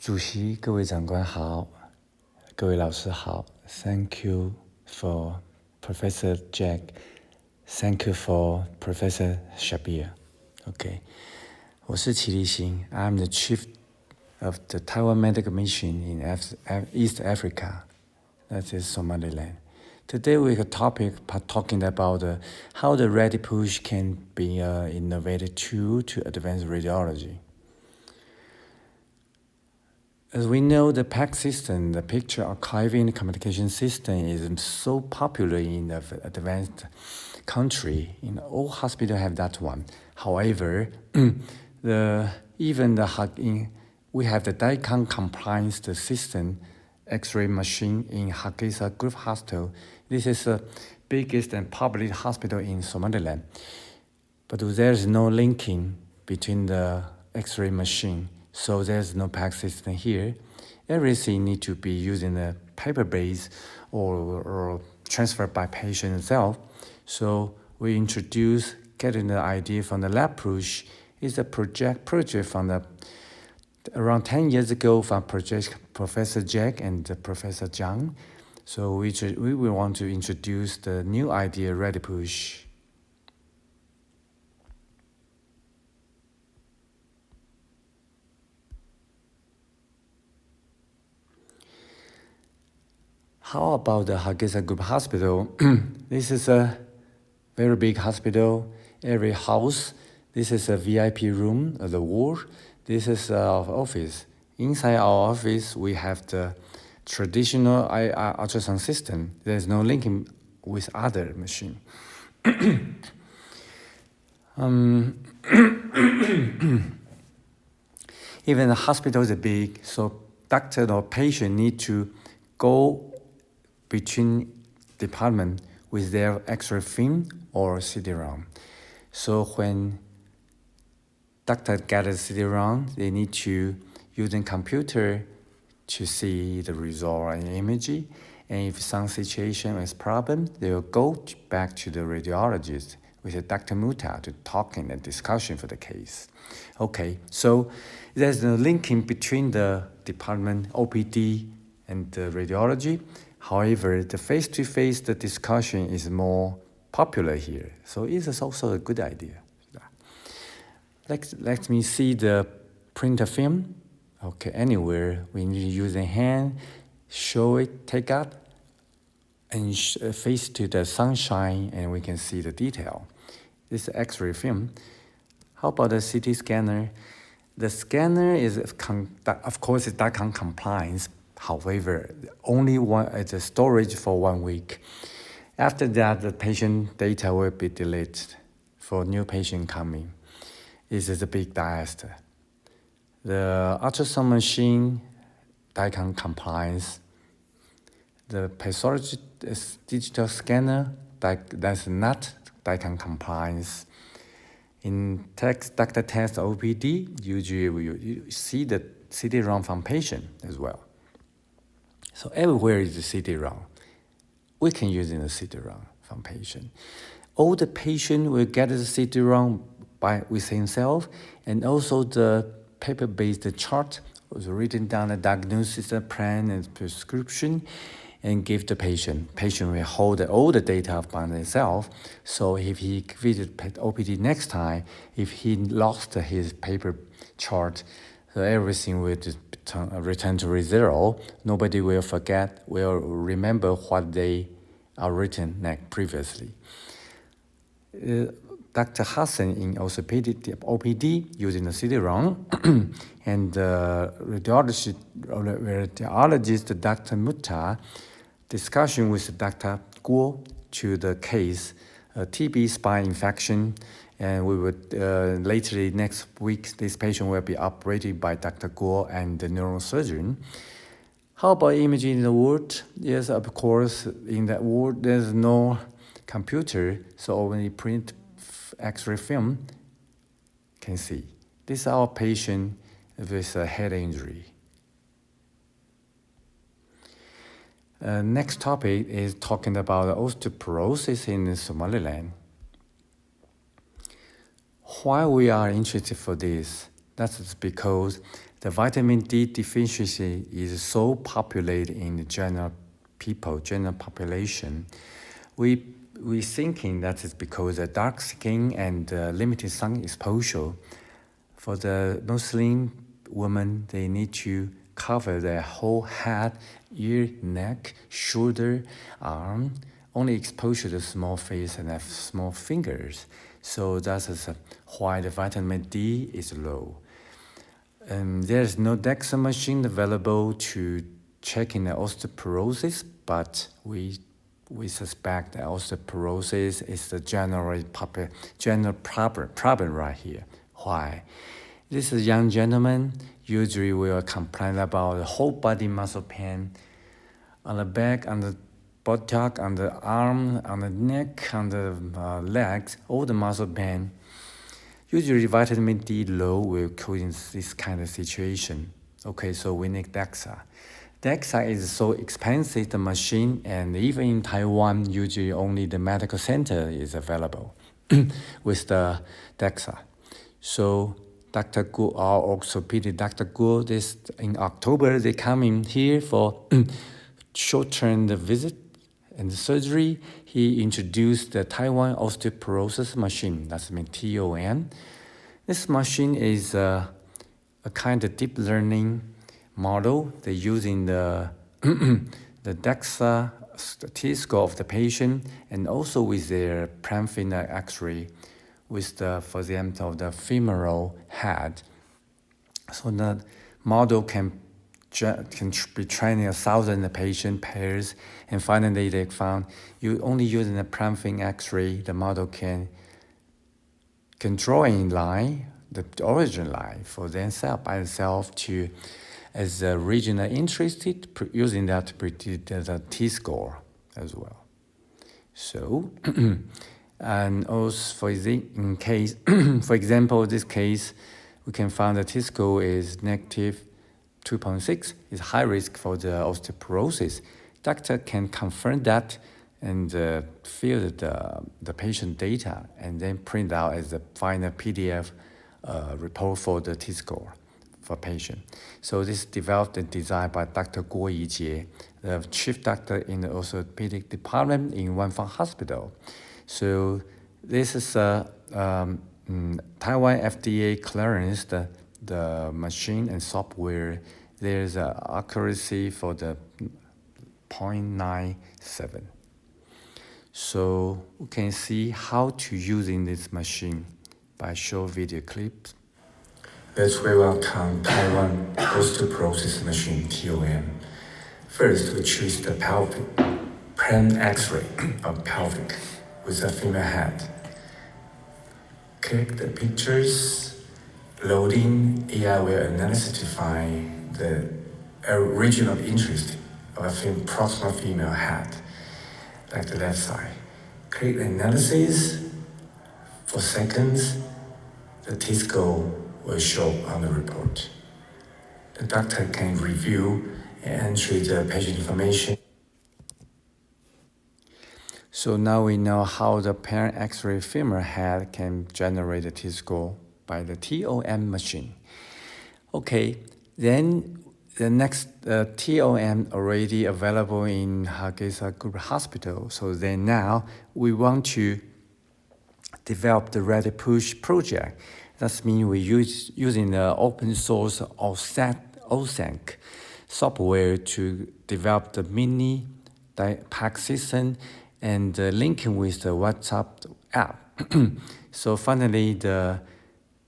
主席、各位长官好，各位老师好。Thank you for Professor Jack. Thank you for Professor Shabir. Okay, 我是齐立新。I'm the chief of the Taiwan Medical Mission in East Africa. That is Somaliland. Today we have a topic talking about how the RadiPush can be an innovative tool to advance radiology. As we know, the PAC system, the picture archiving communication system, is so popular in the advanced country. In all hospitals have that one. However, we have the DICOM compliance system X-ray machine in Hargeisa Group Hospital. This is the biggest and public hospital in Somaliland. But there's no linking between the X-ray machine. So there's no PAC system here. Everything needs to be using a paper-based or transferred by patient itself. So we introduce getting the idea from the RadiPush. It's a project from around 10 years ago from Professor Jack and Professor Zhang. So we will want to introduce the new idea RadiPush. How about the Hargeisa Group Hospital? This is a very big hospital. Every house, this is a VIP room, the ward. This is our office. Inside our office, we have the traditional ultrasound system. There's no linking with other machine. Even the hospital is big, so doctor or patient need to go between department with their X-ray film or CD-ROM. So when doctor get a CD-ROM, they need to use a computer to see the result and image. And if some situation is problem, they will go back to the radiologist with Dr. Muta to talk in a discussion for the case. Okay, so there's no linking between the department OPD and the radiology. However, the face-to-face the discussion is more popular here. So it is also a good idea. Let me see the printer film. Okay, anywhere we need to use a hand, show it, take out, and face to the sunshine, and we can see the detail. This is X-ray film. How about the CT scanner? The scanner is, of course, it's DICOM compliance. However, only it's a storage for 1 week. After that, the patient data will be deleted for new patient coming. This is a big disaster. The ultrasound machine, DICOM compliance. The pathology digital scanner, that's not DICOM compliance. In Dr. Test OPD, usually you see the CD-ROM from patient as well. So everywhere is the CD-ROM. We can use in the CD-ROM from patient. All the patient will get the CD-ROM with himself, and also the paper-based chart was written down the diagnosis, the plan, and prescription, and give the patient. Patient will hold all the data by themselves. So if he visit OPD next time, if he lost his paper chart, so everything will just return to zero. Nobody will forget, will remember what they are written previously. Dr. Hassan in orthopedic OPD using the CD-ROM, and radiologist Dr. Mutta discussion with Dr. Guo to the case, TB spine infection, and we would later next week this patient will be operated by Dr. Guo and the neurosurgeon. How about imaging in the ward? Yes, of course, in that ward there's no computer, so only print X-ray film can see. This is our patient with a head injury. Next topic is talking about osteoporosis in Somaliland. Why we are interested for this? That's because the vitamin D deficiency is so populated in the general population. We thinking that is because of dark skin and limited sun exposure. For the Muslim women, they need to cover their whole head, ear, neck, shoulder, arm, only exposure to small face and have small fingers. So that is why the vitamin D is low. There's no DEXA machine available to check in the osteoporosis, but we suspect that osteoporosis is the general problem right here. Why? This is a young gentleman usually will complain about the whole body muscle pain on the back, on the buttock, on the arm, on the neck, on the legs, all the muscle pain. Usually vitamin D low will cause this kind of situation. Okay, so we need DEXA. DEXA is so expensive, the machine, and even in Taiwan, usually only the medical center is available with the DEXA. So Dr. Gu, our orthopedic Dr. Gu, this in October, they come in here for short-term visit and surgery. He introduced the Taiwan osteoporosis machine, that's mean TOM. This machine is a kind of deep learning model. They're using the DEXA T-score of the patient and also with their paraffin X-ray with the, for example, the femoral head. So the model can be training 1,000 patient pairs, and finally they found you only using the paraffin X-ray, the model can draw in line, the origin line for themselves by itself to, as a regional interested, using that to predict the T-score as well. So, and also for in case, for example, this case, we can find the T-score is negative 2.6 is high risk for the osteoporosis. Doctor can confirm that and fill the patient data and then print out as the final PDF report for the T-score for patient. So this is developed and designed by Dr. Guo Yijie, the chief doctor in the orthopedic department in Wanfang Hospital. So this is a Taiwan FDA clearance, the machine and software. There's an accuracy for the 0.97. So we can see how to using this machine by show video clips. Let's welcome Taiwan osteoporosis machine TOM. First, we choose the pelvic pan X-ray of pelvic with a female head. Click the pictures, loading. AI will analyze to find the region of interest of a proximal female head, like the left side. Click analysis. For seconds, the T-score will show on the report. The doctor can review and enter the patient information. So now we know how the pan X-ray femur head can generate a T-score by the TOM machine. Okay, then the next TOM already available in Hargeisa Group Hospital. So then now we want to develop the RadiPush project. That means we're using the open source OSANC software to develop the mini pack system and linking with the WhatsApp app. So finally, the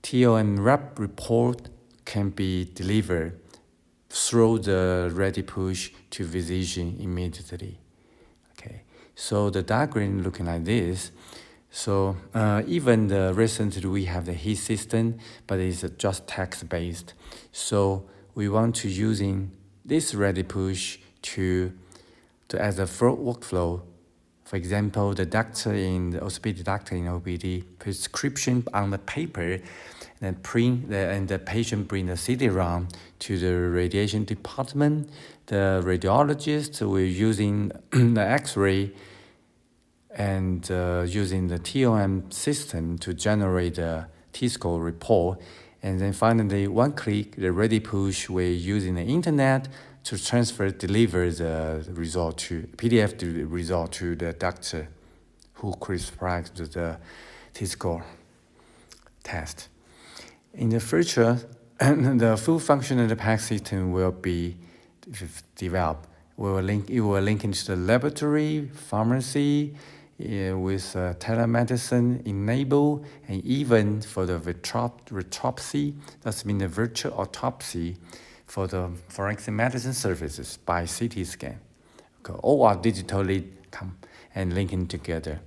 TOM rep report can be delivered through the RadiPush to physician immediately. Okay, so the diagram looking like this. So even recently we have the HIT system, but it's just text-based. So we want to using this RadiPush to as a workflow. For example, the doctor in the orthopedic doctor in OPD prescription on the paper, and print and the patient bring the CD-ROM to the radiation department. The radiologist will using the X-ray and using the TOM system to generate a T-score report. And then finally, one click, the RadiPush, we're using the internet to deliver the result to PDF result to the doctor who prescribed the T-score test. In the future, the full functional PAC system will be developed. It will link into the laboratory, pharmacy, with telemedicine enabled, and even for the retropsy, that's mean the virtual autopsy for the forensic medicine services by CT scan. Okay, all are digitally and linking together.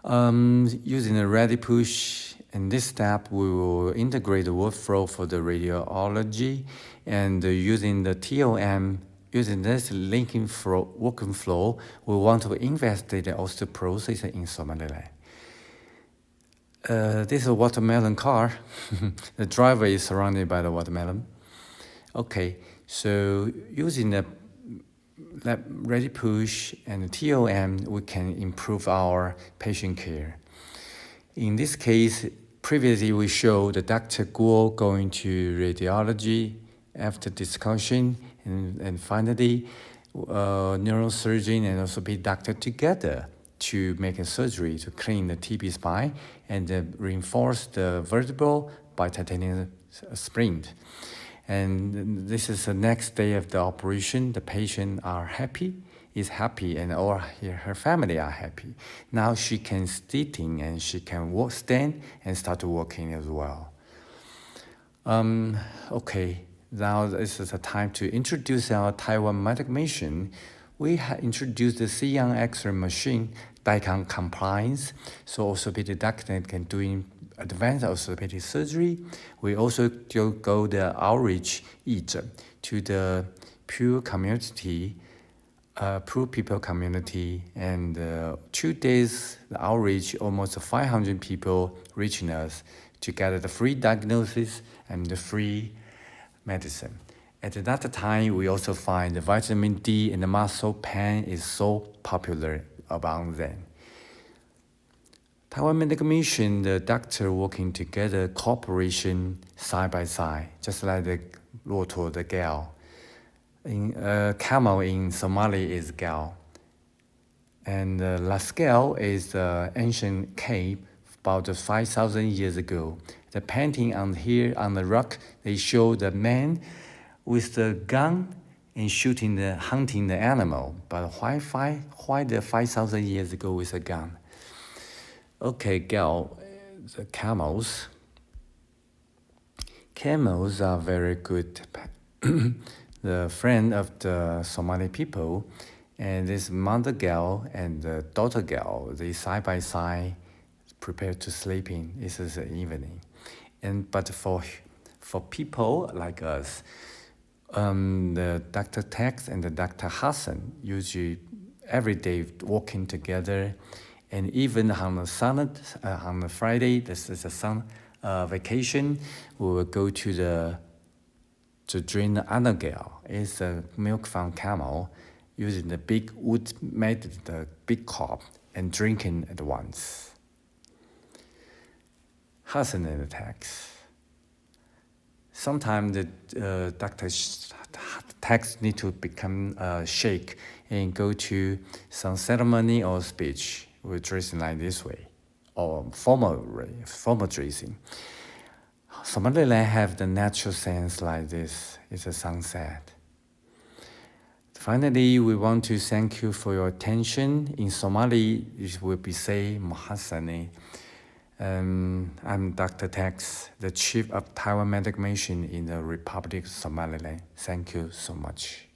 Using the RadiPush, in this step, we will integrate the workflow for the radiology, and using the TOM, using this working flow, we want to investigate the osteoporosis in Somaliland. This is a watermelon car. The driver is surrounded by the watermelon. Okay, so using the RadiPush and the TOM, we can improve our patient care. In this case, previously we showed the Dr. Guo going to radiology after discussion, and finally, neurosurgeon and orthopedic doctor together to make a surgery to clean the TB spine and reinforce the vertebral by titanium spring. And this is the next day of the operation. The patient is happy, and all her family are happy. Now she can sitting and she can stand and start working as well. Okay, now this is the time to introduce our Taiwan medical mission. We introduced the Xi'an X-ray machine, DICOM compliance, so orthopedic doctor can do advanced orthopedic surgery. We also go the outreach to the poor community, poor people community, and 2 days the outreach, almost 500 people reaching us to get the free diagnosis and the free medicine. At that time, we also find the vitamin D and the muscle pain is so popular among them. Taiwan Medical Mission, the doctor working together, cooperation side by side, just like the Loto, the gal. Camel in Somali is gal. And Lascaux is the ancient cave about 5,000 years ago. The painting on here on the rock, they show the man with the gun and hunting the animal. But why the 5,000 years ago with a gun? Okay, the camels. Camels are very good. The friend of the Somali people, and this mother gal and the daughter gal, they side by side prepare to sleeping. This is the evening. But for people like us, the Dr. TexChi and the Dr. Hassan usually every day walking together, and even on the Friday, this is a sun vacation, we will go to drain the other gal. It's a milk from camel, using the big wood made the big cup and drinking at once. Hassan and the TexChi. Sometimes the Dr. TexChi need to become shake and go to some ceremony or speech. We're dressing like this way, or formal dressing. Somaliland have the natural sense like this. It's a sunset. Finally, we want to thank you for your attention. In Somali, it will be say Mahasani. I'm Dr. TexChi, the Chief of Taiwan Medical Mission in the Republic of Somaliland. Thank you so much.